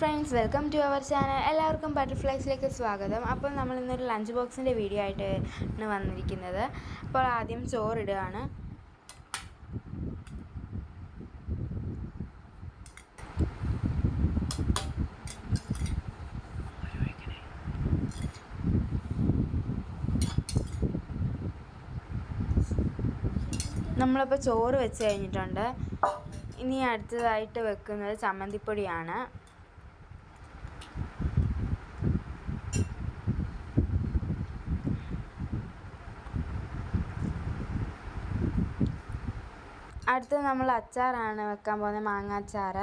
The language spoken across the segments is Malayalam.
Friends, welcome to our channel. എല്ലാവർക്കും ബട്ടർഫ്ലൈസിലേക്ക് സ്വാഗതം. അപ്പോൾ നമ്മൾ ഇന്നൊരു ലഞ്ച് ബോക്സിൻ്റെ വീഡിയോ ആയിട്ടാണ് വന്നിരിക്കുന്നത്. അപ്പോൾ ആദ്യം ചോറിടുകയാണ്. നമ്മളിപ്പോൾ ചോറ് വെച്ച് കഴിഞ്ഞിട്ടുണ്ട്. ഇനി അടുത്തതായിട്ട് വെക്കുന്നത് ചമ്മന്തിപ്പൊടിയാണ്. അടുത്തത് നമ്മൾ അച്ചാറാണ് വെക്കാൻ പോകുന്നത്, മാങ്ങ അച്ചാർ.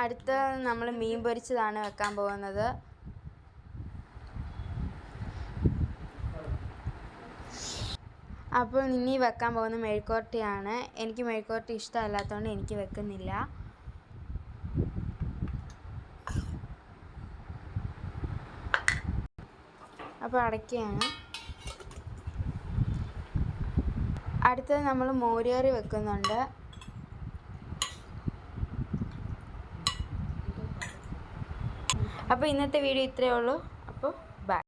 അടുത്ത നമ്മൾ മീൻ പൊരിച്ചതാണ് വെക്കാൻ പോകുന്നത്. അപ്പോൾ ഇനി വെക്കാൻ പോകുന്ന മെഴുക്കുവരട്ടിയാണ്. എനിക്ക് മെഴുക്കുവരട്ടി ഇഷ്ടമല്ലാത്തതുകൊണ്ട് എനിക്ക് വെക്കുന്നില്ല. അപ്പോൾ അടയ്ക്കുകയാണ്. അടുത്തത് നമ്മൾ മോരുകറി വെക്കുന്നുണ്ട്. അപ്പോൾ ഇന്നത്തെ വീഡിയോ ഇത്രയേ ഉള്ളൂ.